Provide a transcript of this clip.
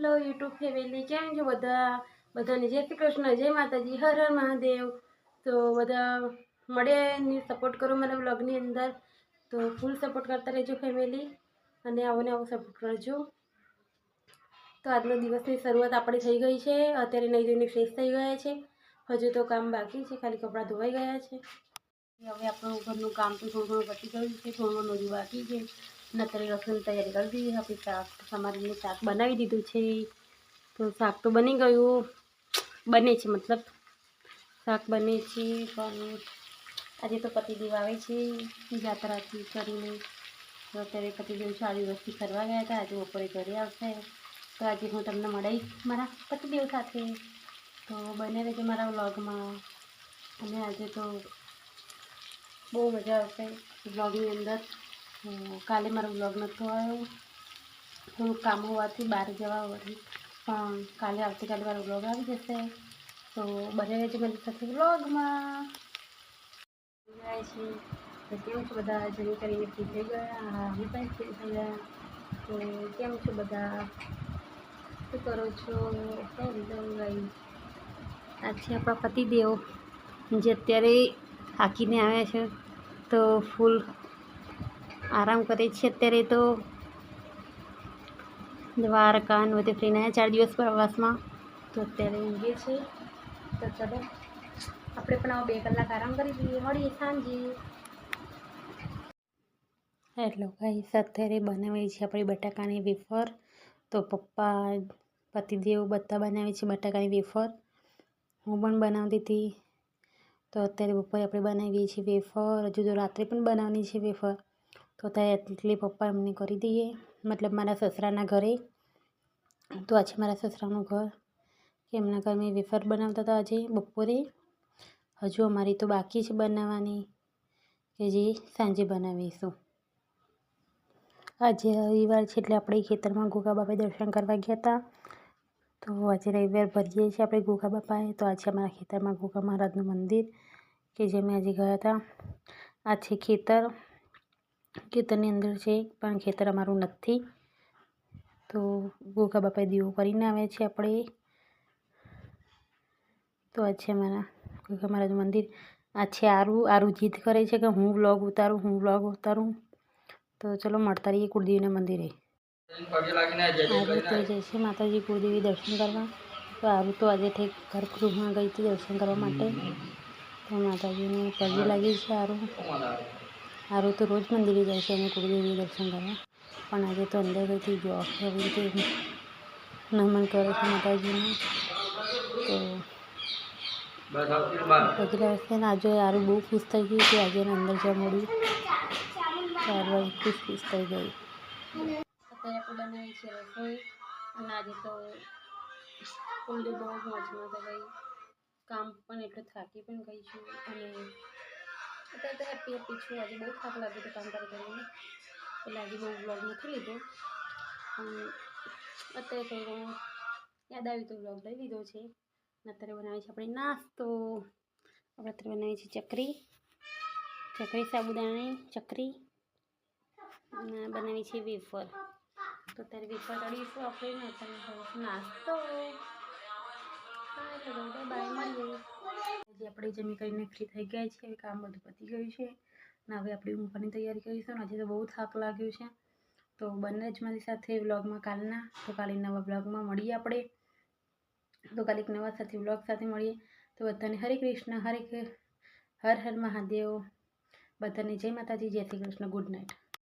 Hello YouTube family, કેમ છો બધાને જય શ્રી કૃષ્ણ, જય માતાજી, હર હર મહાદેવ। તો બધા મળે ને સપોર્ટ કરો મારા વ્લોગની અંદર, તો ફૂલ સપોર્ટ કરતા રહેજો ફેમિલી, અને આવો ને આવો સપોર્ટ કરજો। તો આજનો દિવસની શરૂઆત આપણી થઈ ગઈ છે। અત્યારે નહીં ધોઈને ફ્રેશ થઈ ગયા છે, હજુ તો કામ બાકી છે, ખાલી કપડાં ધોવાઈ ગયા છે। હવે આપણું ઘરનું કામ તો થોડું ઘણું પતી ગયું છે, થોડું ઘણું બાકી છે, અને અત્યારે રસોઈની તૈયારી કરી દીધી। આપણે શાક સમારીને શાક બનાવી દીધું છે, તો શાક તો બની ગયું, બને છે મતલબ શાક બને છે, પણ આજે તો પતિદેવ આવે છે યાત્રાથી કરીને। તો અત્યારે પતિદેવ 4 દિવસથી ફરવા ગયા હતા, આજે બપોરે ઘરે આવશે। તો આજે હું તમને મળીશ મારા પતિદેવ સાથે, તો બને રહેજો મારા વ્લોગમાં। અને આજે તો બહુ મજા આવશે વ્લોગની અંદર। કાલે મારો વ્લોગ નહોતો આવ્યો, થોડુંક કામ હોવાથી બહાર જવા વળી, પણ કાલે આવતીકાલે મારો વ્લોગ આવી જશે, તો બને રહેજો મારી સાથે વ્લોગમાં। જાય છે તો કેમ છો બધા? જમી કરીને ફ્રી થઈ ગયા? હું પણ ફ્રી થઈ ગયા। તો કેમ છો બધા? શું કરો છો? હેલો ગાઈસ, આ છે આપણા પતિદેવ, જે અત્યારે થાકીને આવ્યા છે, તો ફૂલ આરામ કરે છે અત્યારે। તો દ્વારકા ને બધે ફરીને આવ્યા 4 દિવસ પ્રવાસમાં, તો અત્યારે ઊંઘે છે। તો ચલો આપણે પણ આવો 2 કલાક આરામ કરી દઈએ, મળીએ સાંજે। હેલો ગાઈસ, અત્યારે બનાવી છે આપણી બટાકાની વેફર। તો પપ્પા, પતિદેવ બધા બનાવે છે બટાકાની વેફર, હું પણ બનાવતી હતી। તો અત્યારે બપોરે આપણે બનાવીએ છીએ વેફર, હજુ તો રાત્રે પણ બનાવવાની છે વેફર। તો અત્યારે એટલે પપ્પા એમને કરી દઈએ, મતલબ મારા સસરાના ઘરે। તો આ છે મારા સસરાનું ઘર, કે એમના ઘર મેં વેફર બનાવતા હતા આજે બપોરે। હજુ અમારી તો બાકી છે બનાવવાની, કે જે સાંજે બનાવીશું। આજે રવિવાર છે એટલે આપણે ખેતરમાં ગોગા બાપા દર્શન કરવા ગયા હતા। તો આજે રવિવાર ભરીએ છીએ આપણે ગોગા બાપાએ। તો આજે અમારા ખેતરમાં ગોગા મહારાજનું મંદિર, કે જે અમે આજે ગયા હતા। આ છે ખેતર, ખેતરની અંદર છે, પણ ખેતર અમારું નથી। તો ગોગા બાપાએ દીવો કરીને આવ્યા છે આપણે। તો આ છે અમારા ગોગા મહારાજનું મંદિર। આ છે આરું જીદ કરે છે કે હું વ્લોગ ઉતારું। તો ચલો મળતા રહીએ કુળદેવીના મંદિરે। આરું તો જાય છે માતાજી કુળદેવી દર્શન કરવા। તો આરું તો આજે ગર્ભગૃહમાં ગઈ હતી દર્શન કરવા માટે, તો માતાજીને પગે લાગી છે આરું તો રોજ મંદિરે જાય છે અને કુળદેવી દર્શન કરવા, પણ આજે તો અંદર ગઈ હતી જો આવી રીતે નમન કરે છે માતાજીને। તો પગે લાગે છે, ને આજે આરું બહુ ખુશ થઈ ગઈ કે આજે એને અંદર જવા મળ્યું, તો આરું ખુશ થઈ ગઈ। અત્યારે આપણે બનાવી છે રસોઈ, અને આજે તો ફૂલ બહુ મોજમાં તો ગઈ, કામ પણ એટલું થાકી પણ ગઈ છું, અને અત્યારે તો હેપી છું। આજે બહુ થાક લાગ્યો હતો કામ કરીને, એટલે આજે બહુ વ્લોગ નથી લીધો, પણ અત્યારે થોડું યાદ આવ્યું તો વ્લોગ લઈ લીધો છે। અત્યારે બનાવી છે આપણે નાસ્તો, આપણે અત્યારે બનાવી છે ચકરી સાબુદાણાની ચકરી, અને બનાવી છે વેફર। તો અત્યારે વેફર તળીશું આપણે, અત્યારે નાસ્તો। બાય, મળીએ। આજે આપણે જમી કરીને ફ્રી થઈ ગયા છે, કામ બધું પતી ગયું છે, અને હવે આપણે ઊંઘવાની તૈયારી કરીશું। આજે તો બહુ થાક લાગ્યો છે, તો બંને જ મારી સાથે વ્લોગમાં કાલના, તો કાલે નવા વ્લોગમાં મળીએ આપણે। તો કાલે એક નવા સાથે વ્લોગ સાથે મળીએ। તો બધાને હરે કૃષ્ણ, હર હર મહાદેવ, બધાને જય માતાજી, જય શ્રી કૃષ્ણ, ગુડ નાઇટ।